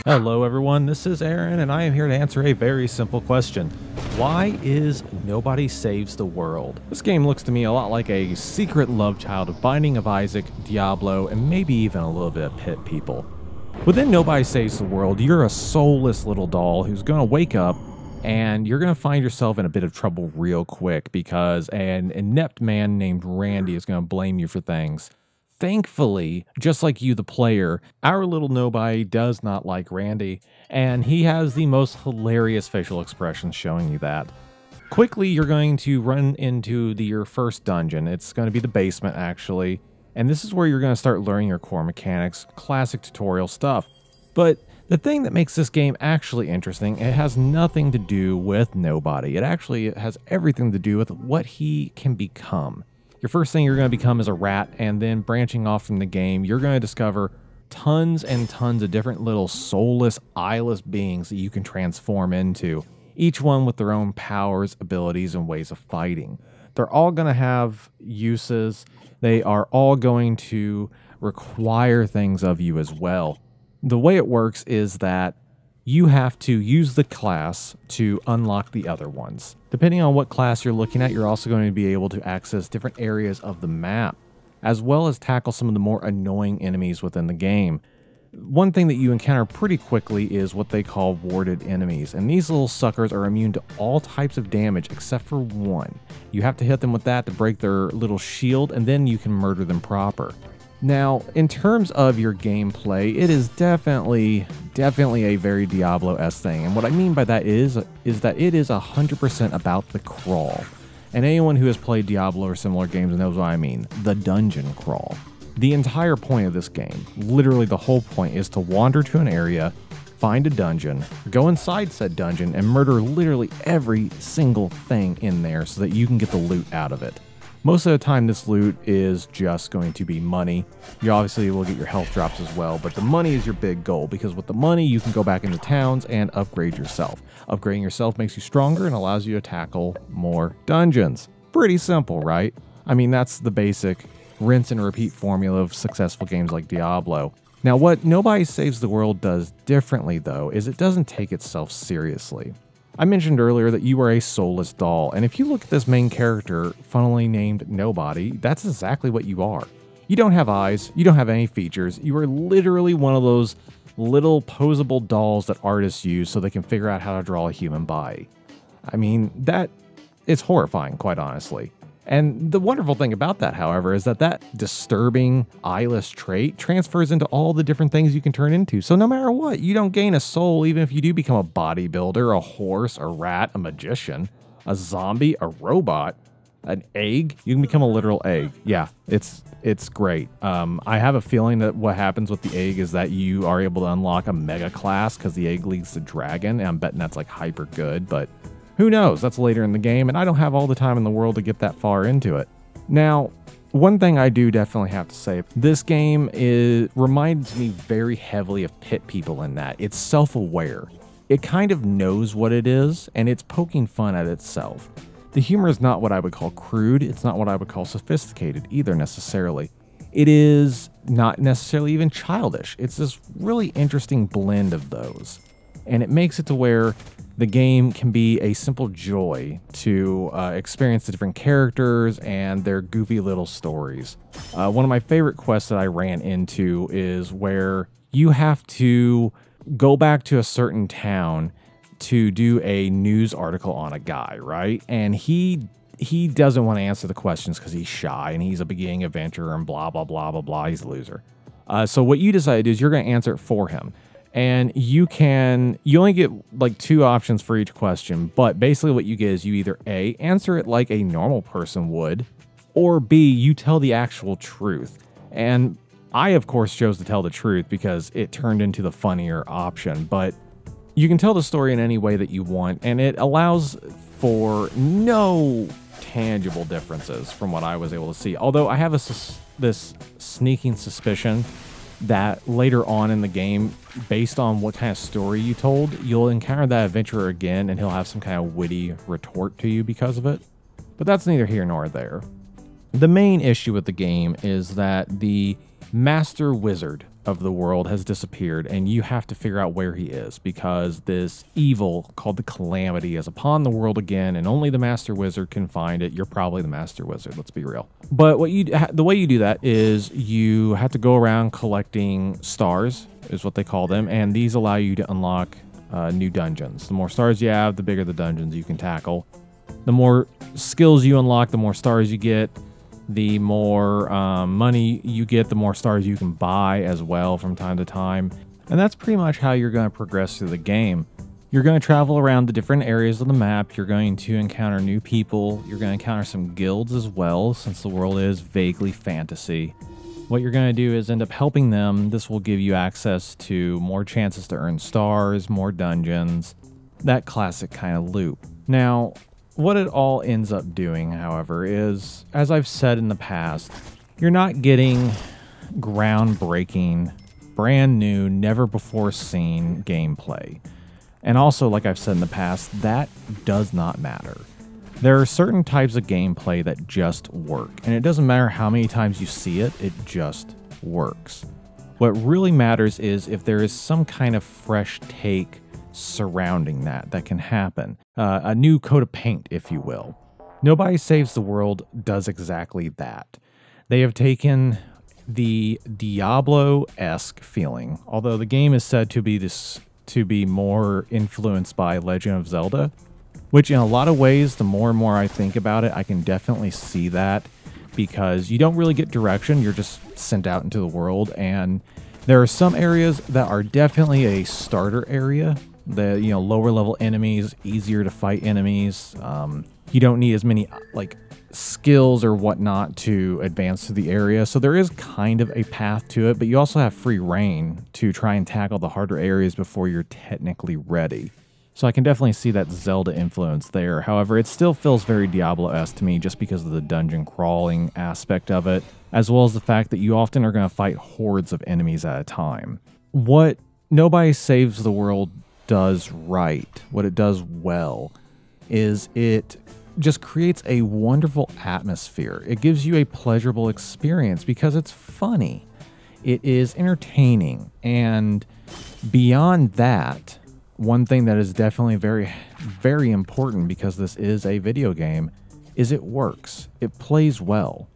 Hello everyone, this is Aaron and I am here to answer a very simple question. Why is Nobody Saves the World? This game looks to me a lot like a secret love child of Binding of Isaac, Diablo, and maybe even a little bit of Pit People. Within Nobody Saves the World, you're a soulless little doll who's going to wake up and you're going to find yourself in a bit of trouble real quick because an inept man named Randy is going to blame you for things. Thankfully, just like you, the player, our little nobody does not like Randy, and he has the most hilarious facial expressions showing you that. Quickly, you're going to run into your first dungeon. It's going to be the basement, actually, and this is where you're going to start learning your core mechanics, classic tutorial stuff. But the thing that makes this game actually interesting, it has nothing to do with Nobody. It actually has everything to do with what he can become. Your first thing you're going to become is a rat, and then branching off from the game, you're going to discover tons and tons of different little soulless, eyeless beings that you can transform into, each one with their own powers, abilities, and ways of fighting. They're all going to have uses. They are all going to require things of you as well. The way it works is that you have to use the class to unlock the other ones. Depending on what class you're looking at, you're also going to be able to access different areas of the map, as well as tackle some of the more annoying enemies within the game. One thing that you encounter pretty quickly is what they call warded enemies, and these little suckers are immune to all types of damage except for one. You have to hit them with that to break their little shield, and then you can murder them proper. Now, in terms of your gameplay, it is definitely a very Diablo-esque thing. And what I mean by that is that it is 100% about the crawl. And anyone who has played Diablo or similar games knows what I mean, the dungeon crawl. The entire point of this game, literally the whole point, is to wander to an area, find a dungeon, go inside said dungeon, and murder literally every single thing in there so that you can get the loot out of it. Most of the time, this loot is just going to be money. You obviously will get your health drops as well, but the money is your big goal because with the money, you can go back into towns and upgrade yourself. Upgrading yourself makes you stronger and allows you to tackle more dungeons. Pretty simple, right? I mean, that's the basic rinse and repeat formula of successful games like Diablo. Now, what Nobody Saves the World does differently, though, is it doesn't take itself seriously. I mentioned earlier that you are a soulless doll, and if you look at this main character, funnily named Nobody, that's exactly what you are. You don't have eyes, you don't have any features, you are literally one of those little posable dolls that artists use so they can figure out how to draw a human body. I mean, that is horrifying, quite honestly. And the wonderful thing about that, however, is that disturbing eyeless trait transfers into all the different things you can turn into. So no matter what, you don't gain a soul even if you do become a bodybuilder, a horse, a rat, a magician, a zombie, a robot, an egg. You can become a literal egg. Yeah, it's great. I have a feeling that what happens with the egg is that you are able to unlock a mega class because the egg leads to dragon, and I'm betting that's like hyper good, but who knows? That's later in the game, and I don't have all the time in the world to get that far into it. Now, one thing I do definitely have to say, this game reminds me very heavily of Pit People in that it's self-aware. It kind of knows what it is, and it's poking fun at itself. The humor is not what I would call crude, it's not what I would call sophisticated either necessarily. It is not necessarily even childish. It's this really interesting blend of those. And it makes it to where the game can be a simple joy to experience the different characters and their goofy little stories. One of my favorite quests that I ran into is where you have to go back to a certain town to do a news article on a guy, right? And he doesn't want to answer the questions because he's shy and he's a beginning adventurer and blah, blah, blah, blah, blah. He's a loser. So what you decide to do is you're going to answer it for him. And you only get like 2 options for each question, but basically what you get is you either A, answer it like a normal person would, or B, you tell the actual truth. And I, of course, chose to tell the truth because it turned into the funnier option, but you can tell the story in any way that you want, and it allows for no tangible differences from what I was able to see. Although I have this sneaking suspicion that later on in the game, based on what kind of story you told, you'll encounter that adventurer again and he'll have some kind of witty retort to you because of it. But that's neither here nor there. The main issue with the game is that the master wizard of the world has disappeared, and you have to figure out where he is, because this evil called the Calamity is upon the world again, and only the Master Wizard can find it. You're probably the Master Wizard, let's be real. But the way you do that is you have to go around collecting stars, is what they call them, and these allow you to unlock new dungeons. The more stars you have, the bigger the dungeons you can tackle. The more skills you unlock, the more stars you get. The more money you get, the more stars you can buy as well from time to time. And that's pretty much how you're going to progress through the game. You're going to travel around the different areas of the map. You're going to encounter new people. You're going to encounter some guilds as well, since the world is vaguely fantasy. What you're going to do is end up helping them. This will give you access to more chances to earn stars, more dungeons, that classic kind of loop. Now, what it all ends up doing, however, is, as I've said in the past, you're not getting groundbreaking, brand new, never before seen gameplay. And also, like I've said in the past, that does not matter. There are certain types of gameplay that just work, and it doesn't matter how many times you see it, it just works. What really matters is if there is some kind of fresh take surrounding that can happen. A new coat of paint, if you will. Nobody Saves the World does exactly that. They have taken the Diablo-esque feeling, although the game is said to be more influenced by Legend of Zelda, which in a lot of ways, the more and more I think about it, I can definitely see that, because you don't really get direction, you're just sent out into the world, and there are some areas that are definitely a starter area. The lower level enemies, easier to fight enemies. You don't need as many like skills or whatnot to advance to the area, so there is kind of a path to it, but you also have free reign to try and tackle the harder areas before you're technically ready. So I can definitely see that Zelda influence there. However, it still feels very Diablo-esque to me just because of the dungeon crawling aspect of it, as well as the fact that you often are going to fight hordes of enemies at a time. What Nobody Saves the World does right, what it does well, is it just creates a wonderful atmosphere. It gives you a pleasurable experience because it's funny. It is entertaining. And beyond that, one thing that is definitely very, very important, because this is a video game, is it works. It plays well.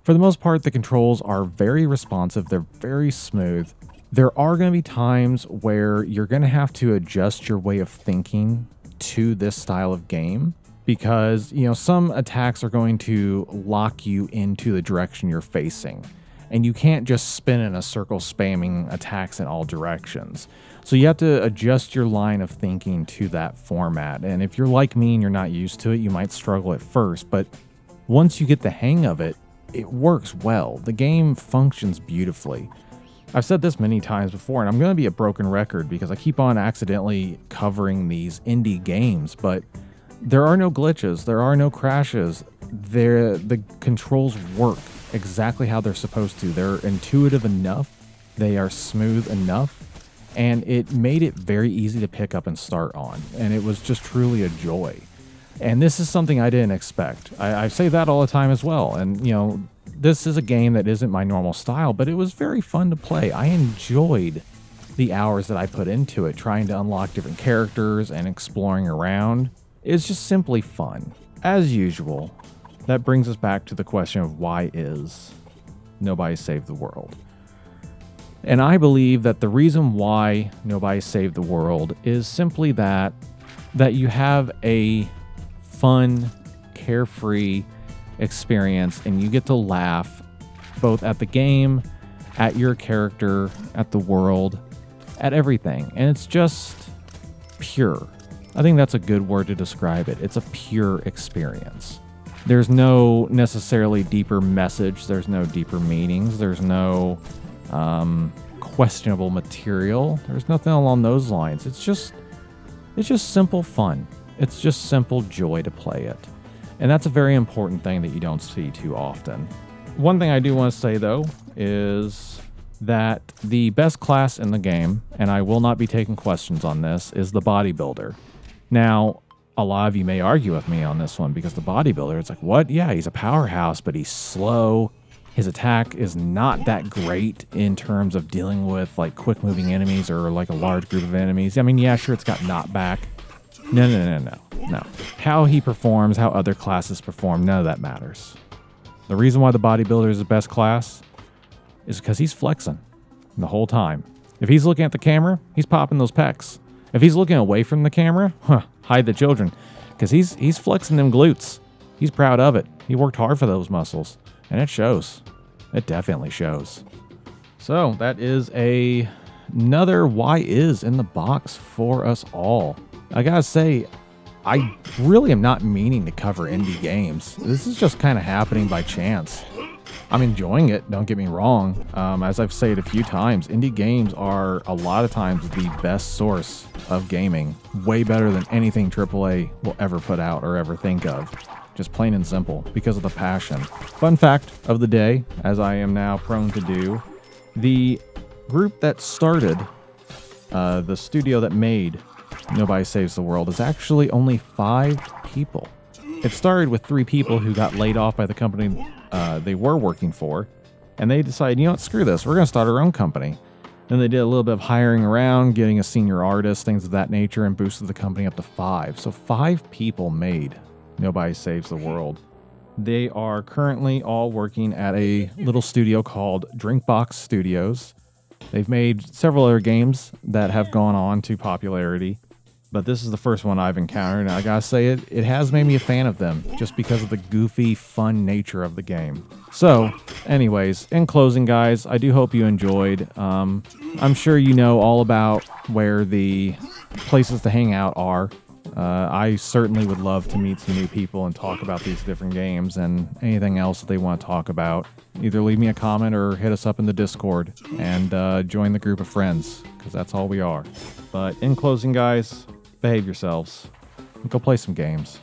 For the most part, the controls are very responsive. They're very smooth. There are going to be times where you're going to have to adjust your way of thinking to this style of game, because, some attacks are going to lock you into the direction you're facing, and you can't just spin in a circle spamming attacks in all directions. So you have to adjust your line of thinking to that format, and if you're like me and you're not used to it, you might struggle at first, but once you get the hang of it, it works well. The game functions beautifully. I've said this many times before, and I'm going to be a broken record because I keep on accidentally covering these indie games, but there are no glitches, there are no crashes. The controls work exactly how they're supposed to. They're intuitive enough, they are smooth enough, and it made it very easy to pick up and start on, and it was just truly a joy. And this is something I didn't expect. I say that all the time as well, and this is a game that isn't my normal style, but it was very fun to play. I enjoyed the hours that I put into it, trying to unlock different characters and exploring around. It's just simply fun. As usual, that brings us back to the question of why is Nobody Saved the World? And I believe that the reason why Nobody Saved the World is simply that you have a fun, carefree experience, and you get to laugh both at the game, at your character, at the world, at everything. And it's just pure. I think that's a good word to describe it. It's a pure experience. There's no necessarily deeper message. There's no deeper meanings. There's no questionable material. There's nothing along those lines. It's just simple fun. It's just simple joy to play it. And that's a very important thing that you don't see too often. One thing I do want to say, though, is that the best class in the game, and I will not be taking questions on this, is the bodybuilder. Now, a lot of you may argue with me on this one, because the bodybuilder, it's like, what? Yeah, he's a powerhouse, but he's slow. His attack is not that great in terms of dealing with like quick moving enemies or like a large group of enemies. I mean, yeah, sure, it's got knockback. No. How he performs, how other classes perform, none of that matters. The reason why the bodybuilder is the best class is because he's flexing the whole time. If he's looking at the camera, he's popping those pecs. If he's looking away from the camera, hide the children, because he's flexing them glutes. He's proud of it. He worked hard for those muscles, and it shows. It definitely shows. So that is another why is in the box for us all. I gotta say, I really am not meaning to cover indie games. This is just kind of happening by chance. I'm enjoying it, don't get me wrong. As I've said a few times, indie games are a lot of times the best source of gaming. Way better than anything AAA will ever put out or ever think of. Just plain and simple, because of the passion. Fun fact of the day, as I am now prone to do, the group that started, the studio that made Nobody Saves the World is actually only 5 people. It started with 3 people who got laid off by the company they were working for, and they decided, you know what, screw this, we're going to start our own company. Then they did a little bit of hiring around, getting a senior artist, things of that nature, and boosted the company up to 5. So 5 people made Nobody Saves the World. They are currently all working at a little studio called Drinkbox Studios. They've made several other games that have gone on to popularity, but this is the first one I've encountered, and I gotta say it has made me a fan of them, just because of the goofy, fun nature of the game. So, anyways, in closing, guys, I do hope you enjoyed. I'm sure you know all about where the places to hang out are. I certainly would love to meet some new people and talk about these different games and anything else that they want to talk about. Either leave me a comment or hit us up in the Discord and join the group of friends, because that's all we are. But in closing, guys, behave yourselves and go play some games.